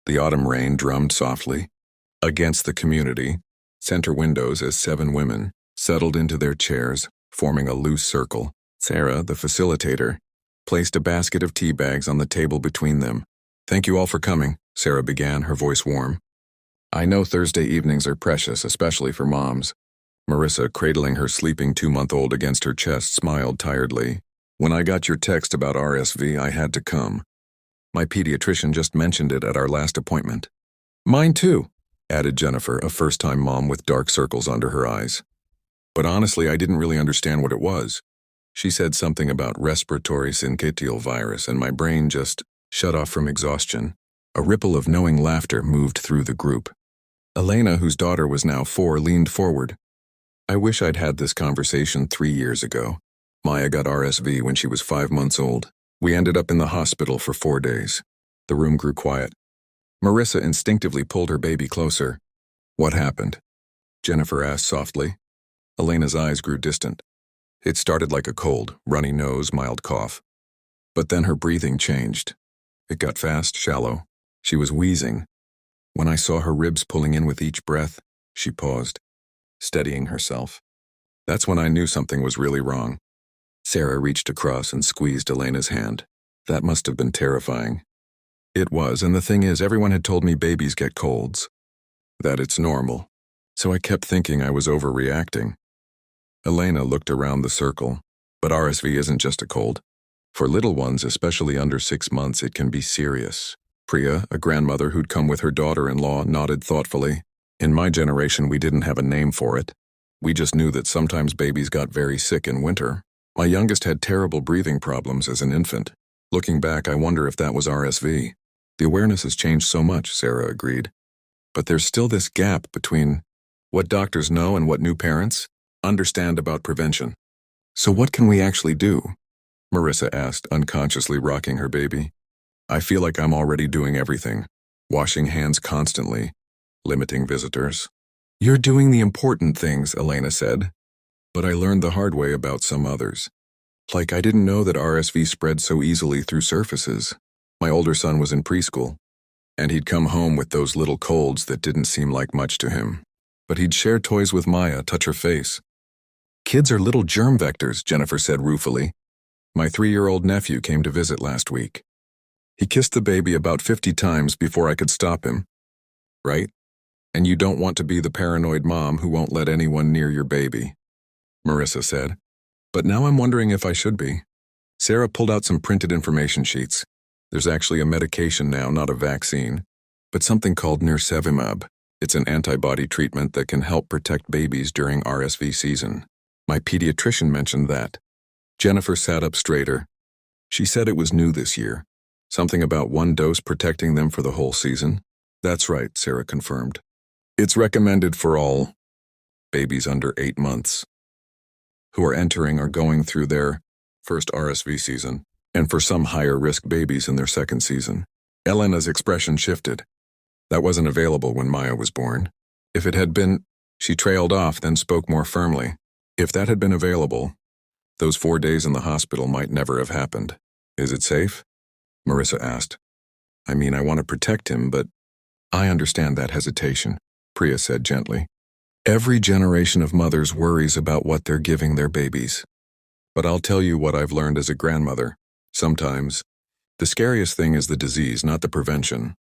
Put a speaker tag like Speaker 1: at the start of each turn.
Speaker 1: The autumn rain drummed softly against the community center windows as 7 women settled into their chairs, forming a loose circle. Sarah, the facilitator, placed a basket of tea bags on the table between them. "Thank you all for coming," Sarah began, her voice warm. "I know Thursday evenings are precious, especially for moms." Marissa, cradling her sleeping 2-month-old against her chest, smiled tiredly. "When I got your text about RSV, I had to come. My pediatrician just mentioned it at our last appointment." "Mine too," added Jennifer, a first-time mom with dark circles under her eyes. "But honestly, I didn't really understand what it was. She said something about Respiratory Syncytial Virus, and my brain just shut off from exhaustion." A ripple of knowing laughter moved through the group. Elena, whose daughter was now 4, leaned forward. "I wish I'd had this conversation 3 years ago. Maya got RSV when she was 5 months old. We ended up in the hospital for 4 days." The room grew quiet. Marissa instinctively pulled her baby closer. "What happened?" Jennifer asked softly. Elena's eyes grew distant. It started like a cold, runny nose, mild cough. But then her breathing changed. It got fast, shallow. She was wheezing. When I saw her ribs pulling in with each breath, she paused, steadying herself. That's when I knew something was really wrong. Sarah reached across and squeezed Elena's hand. "That must have been terrifying." "It was, and the thing is, everyone had told me babies get colds. That it's normal. So I kept thinking I was overreacting." Elena looked around the circle. "But RSV isn't just a cold. For little ones, especially under 6 months, it can be serious." Priya, a grandmother who'd come with her daughter-in-law, nodded thoughtfully. "In my generation, we didn't have a name for it. We just knew that sometimes babies got very sick in winter. My youngest had terrible breathing problems as an infant. Looking back, I wonder if that was RSV. The awareness has changed so much," Sarah agreed. "But there's still this gap between what doctors know and what new parents understand about prevention. So what can we actually do?" Marissa asked, unconsciously rocking her baby. "I feel like I'm already doing everything. Washing hands constantly, limiting visitors." "You're doing the important things," Elena said. "But I learned the hard way about some others. Like I didn't know that RSV spread so easily through surfaces. My older son was in preschool, and he'd come home with those little colds that didn't seem like much to him. But he'd share toys with Maya, touch her face. Kids are little germ vectors," Jennifer said ruefully. "My 3-year-old nephew came to visit last week. He kissed the baby about 50 times before I could stop him. Right? And you don't want to be the paranoid mom who won't let anyone near your baby," Marissa said. "But now I'm wondering if I should be." Sarah pulled out some printed information sheets. "There's actually a medication now, not a vaccine, but something called nirsevimab. It's an antibody treatment that can help protect babies during RSV season. My pediatrician mentioned that." Jennifer sat up straighter. She said it was new this year. Something about 1 dose protecting them for the whole season. "That's right," Sarah confirmed. "It's recommended for all babies under 8 months who are entering or going through their first RSV season, and for some higher-risk babies in their second season." Elena's expression shifted. "That wasn't available when Maya was born. If it had been..." She trailed off, then spoke more firmly. "If that had been available, those 4 days in the hospital might never have happened." "Is it safe?" Marissa asked. "I mean, I want to protect him, but..." "I understand that hesitation," Priya said gently. "Every generation of mothers worries about what they're giving their babies. But I'll tell you what I've learned as a grandmother. Sometimes, the scariest thing is the disease, not the prevention.